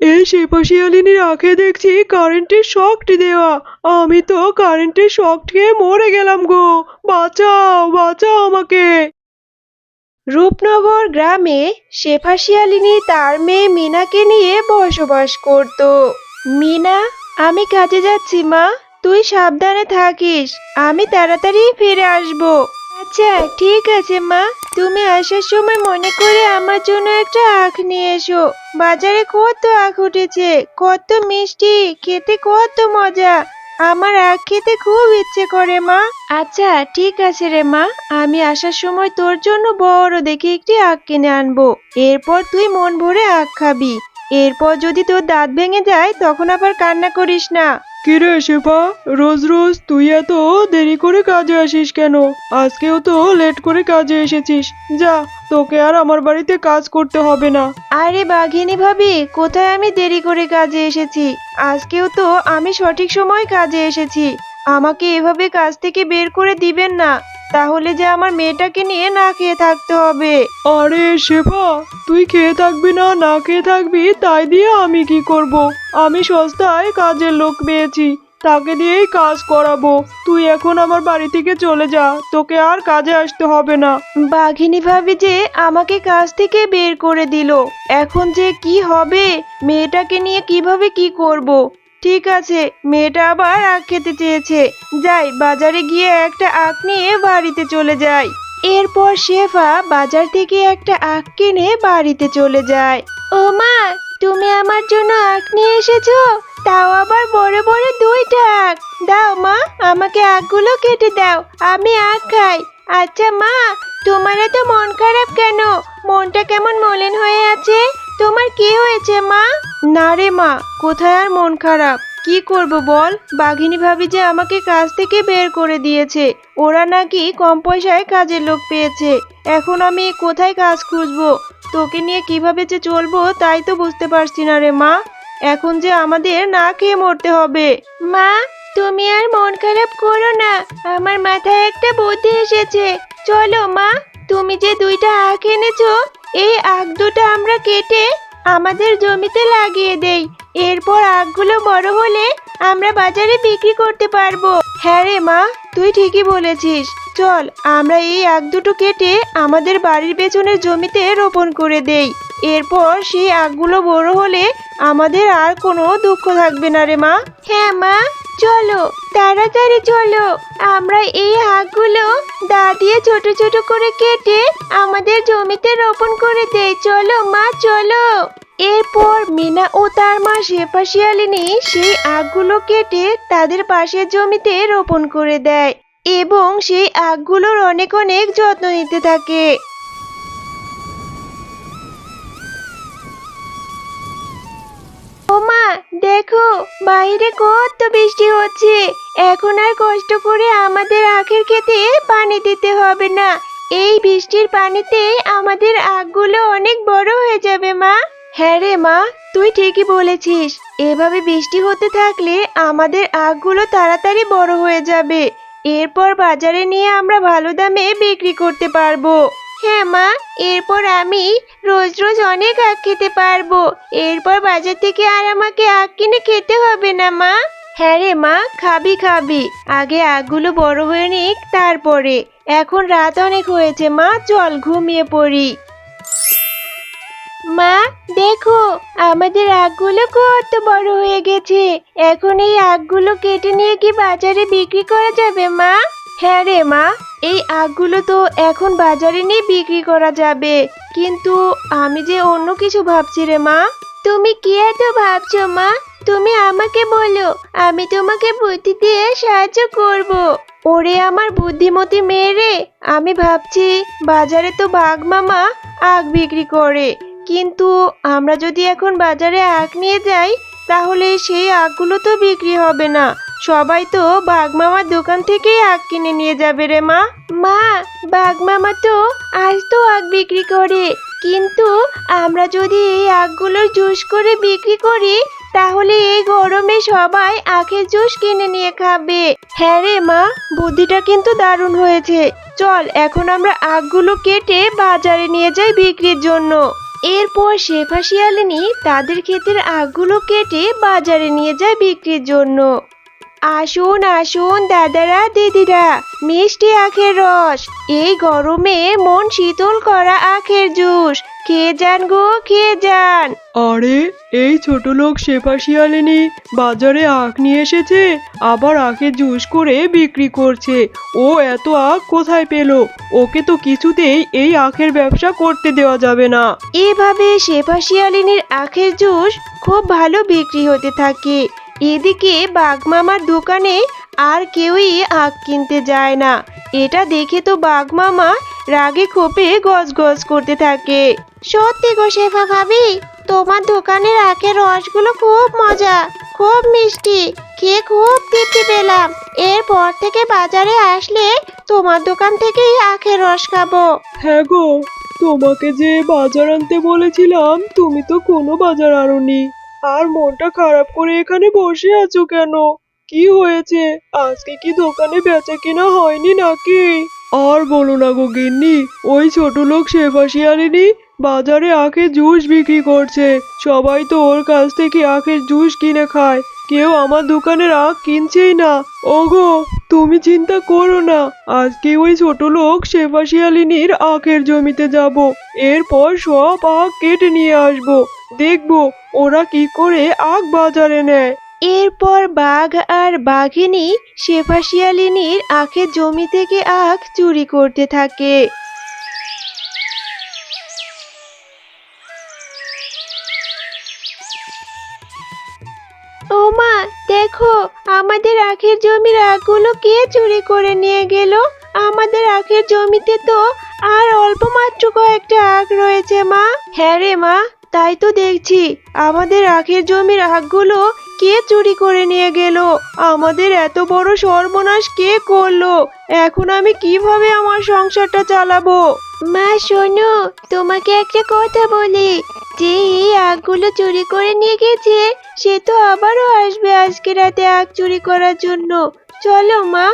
এই শেফাশিয়ালিনীর আঁখে দেখছি কারেন্টের শকটি দেওয়া। আমি তো কারেন্টের শক খেয়ে মরে গেলাম গো। বাঁচাও, বাঁচাও আমাকে। রূপনগর গ্রামে শেফা শিয়ালিনী তার মেয়ে মিনাকে নিয়ে বসবাস করত। মিনা, আমি কাজে যাচ্ছি মা, তুই সাবধানে থাকিস, আমি তাড়াতাড়ি ফিরে আসব। আচ্ছা ঠিক আছে মা, তুমি আসার সময় মনে করে আমার জন্য একটা আখ নিয়ে এসো। বাজারে কত আখ উঠেছে, কত মিষ্টি, খেতে কত মজা। আমার আখ খেতে খুব ইচ্ছে করে মা। আচ্ছা ঠিক আছে রে মা, আমি আসার সময় তোর জন্য বড় দেখে একটি আখ কিনে আনবো। এরপর তুই মন ভরে আখ খাবি। এরপর যদি তোর দাঁত ভেঙে যায় তখন আবার কান্না করিস না। কিরে শেফা, রোজ রোজ তুই এত দেরি করে কাজে আসিস কেন? আজকেও তো লেট করে কাজে এসেছিস। যা, তোকে আর আমার বাড়িতে কাজ করতে হবে না। আরে বাঘিনী ভাবি, কোথায় আমি দেরি করে কাজে এসেছি? আজকেও তো আমি সঠিক সময় কাজে এসেছি। আমাকে এভাবে কাজ থেকে বের করে দিবেন না, তাহলে যে আমার মেয়েটাকে নিয়ে না খেয়ে থাকতে হবে। আরে শেফা, তুই খেয়ে থাকবি না না খেয়ে থাকবি তাই দিয়ে আমি কি করব? আমি সস্তায় কাজের লোক পেয়েছি, তাকে দিয়েই কাজ করাবো। তুই এখন আমার বাড়ি থেকে চলে যা, তোকে আর কাজে আসতে হবে না। বাঘিনী ভাবি যে আমাকে কাজ থেকে বের করে দিল, এখন যে কি হবে? মেয়েটাকে নিয়ে কিভাবে কি করব? ঠিক আছে, মেয়েটা আবার আখ খেতে চেয়েছে, যাই বাজারে গিয়ে একটা আখ নিয়ে বাড়িতে চলে যাই। এরপর শেফা বাজার থেকে একটা আখ কিনে বাড়িতে চলে যায়। ও মা, তুমি আমার জন্য আখ নিয়ে এসেছো? তাও আবার বড় বড় দুইটা আখ। দাও মা, আমাকে আখগুলো কেটে দাও, আমি আখ খাই। আচ্ছা মা, তোমার এত মন খারাপ কেন? মনটা কেমন মলিন হয়ে আছে? তোমার কি হয়েছে মা? না রে মা, কোথায় আর মন খারাপ, কি করব বল? বাঘিনী ভাবি যে আমাকে কাজ থেকে বের করে দিয়েছে, ওরা নাকি কম পয়সায় কাজের লোক পেয়েছে। এখন আমি কোথায় কাজ খুঁজবো? তোকে নিয়ে কিভাবে যে চলবো তাই তো বুঝতে পারছি না রে মা। এখন যে আমাদের না খেয়ে মরতে হবে। মা, তুমি আর মন খারাপ করো না, আমার মাথায় একটা বুদ্ধি এসেছে। চলো মা, তুমি যে দুইটা আখ এনেছো, এই আখ দুটো আমরা কেটে আমাদের জমিতে লাগিয়ে দেই। এরপর আখগুলো বড় হলে আমরা বাজারে বিক্রি করতে পারবো। হ্যাঁ রে মা, তুই ঠিকই বলেছিস। চল আমরা এই আখ দুটো কেটে আমাদের বাড়ির পেছনের জমিতে রোপণ করে দেই। এরপর সেই আখগুলো বড় হলে আমাদের আর কোনো দুঃখ থাকবে না রে মা। হ্যাঁ মা, চলো তাড়াতাড়ি চলো, আমরা এই আখগুলো দা দিয়ে ছোট ছোট করে কেটে আমাদের জমিতে রোপণ করে দেই। চলো মা, চলো। এরপর মিনা ও তার মা শেফা শিয়ালিনী সেই আখগুলো কেটে তাদের পাশের জমিতে রোপণ করে দেয় এবং সেই আখগুলোর অনেক অনেক যত্ন নিতে থাকে। ও মা, দেখো বাইরে কত বৃষ্টি হচ্ছে। এখন আর কষ্ট করে আমাদের আখের খেতে পানি দিতে হবে না। এই বৃষ্টির পানিতে আমাদের আখগুলো অনেক বড় হয়ে যাবে মা। হ্যাঁ রে মা, তুই ঠিকই বলেছিস। এভাবে বৃষ্টি হতে থাকলে আমাদের আখগুলো তাড়াতাড়ি বড় হয়ে যাবে। এরপর বাজারে নিয়ে আমরা ভালো দামে বিক্রি করতে পারবো। হ্যাঁ মা, এরপর আমি রোজ রোজ অনেক আখ খেতে পারবো। এরপর বাজার থেকে আর আমাকে আখ কিনে খেতে হবে না মা। হ্যাঁ রে মা, খাবি খাবি, আগে আখগুলো বড় হয়ে নিক তারপরে। এখন রাত অনেক হয়েছে মা, চল ঘুমিয়ে পড়ি। মা, দেখো আমাদের আখগুলো কত বড় হয়ে গেছে। এখন এই আখগুলো কেটে নিয়ে কি বাজারে বিক্রি করা যাবে মা? হ্যাঁ রে মা, এই আখগুলো তো এখন বাজারে নিয়ে বিক্রি করা যাবে, কিন্তু আমি যে অন্য কিছু ভাবছি রে মা। তুমি কি এত ভাবছো মা? তুমি আমাকে বলো, আমি তোমাকে বুদ্ধি দিয়ে সাহায্য করব। ওরে আমার বুদ্ধিমতী মেয়ে রে, আমি ভাবছি বাজারে তো বাঘ মামা আখ বিক্রি করে, কিন্তু আমরা যদি এখন বাজারে আখ নিয়ে যাই তাহলে সেই আখগুলো তো বিক্রি হবে না। সবাই তো বাঘ মামার দোকান থেকেই আখ কিনে নিয়ে যাবে রে মা। মা, বাঘ মামা তো আজ তো আখ বিক্রি করে, কিন্তু আমরা যদি এই আখগুলোর জুস করে বিক্রি করি তাহলে এই গরমে সবাই আখের জুস কিনে নিয়ে খাবে। হ্যাঁ রে মা, বুদ্ধিটা কিন্তু দারুণ হয়েছে। চল এখন আমরা আখগুলো কেটে বাজারে নিয়ে যাই বিক্রির জন্য। এরপর শেফা শিয়ালিনী তাদের ক্ষেতের আখগুলো কেটে বাজারে নিয়ে যায় বিক্রির জন্য। আসুন আসুন দাদারা দিদিরা, মিষ্টি আখের রস, এই গরমে মন শীতল করা আখের জুস, খেয়ে যান গো খেয়ে যান। আরে এই ছোট লোক শেফা শিয়ালিনী বাজারে আখ নিয়ে এসেছে, আবার আখের জুস করে বিক্রি করছে। ও এত আখ কোথায় পেলো? ওকে তো কিছুতেই এই আখের ব্যবসা করতে দেওয়া যাবে না। এভাবে শেফা শিয়ালিনীর আখের জুস খুব ভালো বিক্রি হতে থাকে। এদিকে বাঘমামার দোকানে আর কেউই আখ কিনতে যায় না। এটা দেখে তো বাঘমামা রাগে ক্ষোভে গজগজ করতে থাকে। সত্যি গো শেফা ভাবি, তোমার দোকানের আখের রসগুলো খুব মজা, খুব মিষ্টি, খেয়ে খুব তৃপ্তি পেলাম। এরপর থেকে বাজারে আসলে তোমার দোকান থেকেই আখের রস খাবো। হ্যাঁ গো, তোমাকে যে বাজার আনতে বলেছিলাম তুমি তো কোনো বাজার আনোনি। আর মনটা খারাপ করে এখানে বসে আছো কেন? কি হয়েছে? আজকে কি দোকানে বেচা কিনা হয়নি নাকি? আর বলো না গো গিন্নি, ওই ছোট লোক শেফা শিয়ালিনী বাজারে আখের জুস বিক্রি করছে। সবাই তো ওর কাছ থেকে আখের জুস কিনে খায়, কেউ আমার দোকানের আখ কিনছেই না। ওগো, তুমি চিন্তা করো না, আজকে ওই ছোট লোক শেফা শিয়ালিনীর আখের জমিতে যাব। এরপর সব আখ কেটে নিয়ে আসবো, দেখবো ওরা কি করে আখ বাজারে নেয়। এরপর বাঘ আর বাঘিনী শেফা শিয়ালিনীর আখের জমি থেকে আখ চুরি করতে থাকে। ও মা, দেখো আমাদের আখের জমির আখগুলো কে চুরি করে নিয়ে গেল? আমাদের আখের জমিতে তো আর অল্প মাত্র কয়েকটা আখ রয়েছে মা। হ্যাঁ রে মা, তাই তো দেখছি, আমাদের আখের জমির আখগুলো কে চুরি করে নিয়ে গেল? আমাদের এত বড় সর্বনাশ কে করলো? এখন আমি কিভাবে আমার সংসারটা চালাবো? মা শোনো, তোমাকে একটা কথা বলি, যে এই আখগুলো চুরি করে নিয়ে গেছে সে তো আবারও আসবে আজকে রাতে আখ চুরি করার জন্য। চলো মা,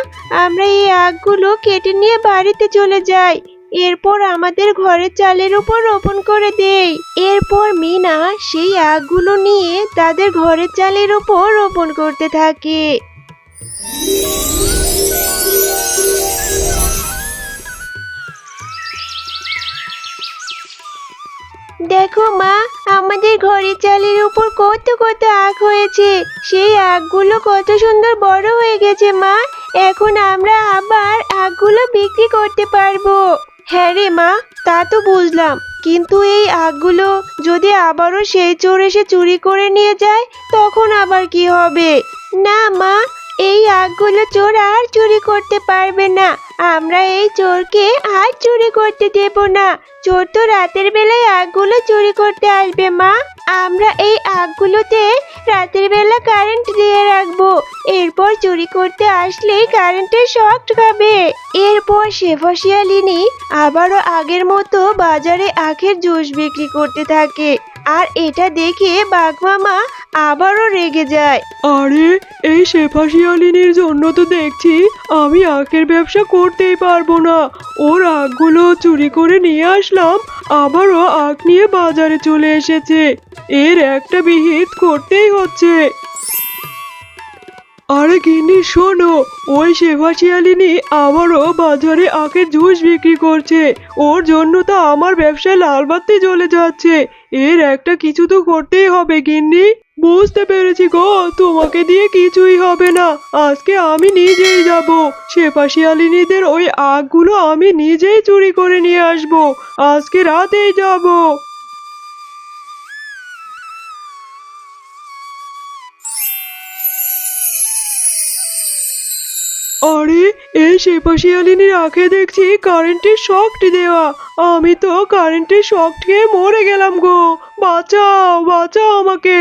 আমরা এই আখগুলো কেটে নিয়ে বাড়িতে চলে যাই, এরপর আমাদের ঘরের চালের উপর রোপণ করে দেই। এরপর মিনা সেই আখগুলো নিয়ে তাদের ঘরের চালের উপর রোপণ করতে থাকে। দেখো মা, আমাদের ঘরের চালের উপর কত কত আখ হয়েছে। সেই আখগুলো কত সুন্দর বড় হয়ে গেছে মা। এখন আমরা আবার আখগুলো বিক্রি করতে পারবো। হ্যাঁ রে মা, তা তো বুঝলাম, কিন্তু এই আখগুলো যদি আবারও সেই চোর এসে চুরি করে নিয়ে যায় তখন আবার কি হবে? না মা, এই আখগুলো চোর আর চুরি করতে পারবে না। আমরা এই চোরকে আর চুরি করতে দেব না। চোর তো রাতের বেলায় আখগুলো চুরি করতে আসবে মা। আমরা এই আখগুলোতে রাতের বেলা কারেন্ট দিয়ে রাখবো, এরপর চুরি করতে আসলেই কারেন্টের শক খাবে। এরপর শেফা শিয়ালিনী আবারও আগের মতো বাজারে আখের জুস বিক্রি করতে থাকে। আর এটা দেখে বাঘমামা আবারও রেগে যায়। আরে এই শেফা শিয়ালিনীর জন্য তো দেখছি আমি আখের ব্যবসা করতেই পারবো না। ওর আখগুলো চুরি করে নিয়ে আসলাম, আবারও আখ নিয়ে বাজারে চলে এসেছে। এর একটা বিহিত করতেই হচ্ছে। আরে গিন্নি শোনো, ওই শেফা শিয়ালিনী আবারও বাজারে আখের জুস বিক্রি করছে। ওর জন্য তো আমার ব্যবসায় লাল বাতি জ্বলে যাচ্ছে। এর একটা কিছু তো করতেই হবে গিন্নি। বুঝতে পেরেছি গো, তোমাকে দিয়ে কিছুই হবে না। আজকে আমি নিজেই যাব, শেফা শিয়ালিনীদের ওই আখগুলো আমি নিজেই চুরি করে নিয়ে আসবো। আজকে রাতেই যাব। আরে এই শেফা শিয়ালিনীর আঁখে দেখছি কারেন্টের শকটি দেওয়া। আমি তো কারেন্টের শক খেয়ে মরে গেলাম গো। বাঁচাও বাঁচাও আমাকে।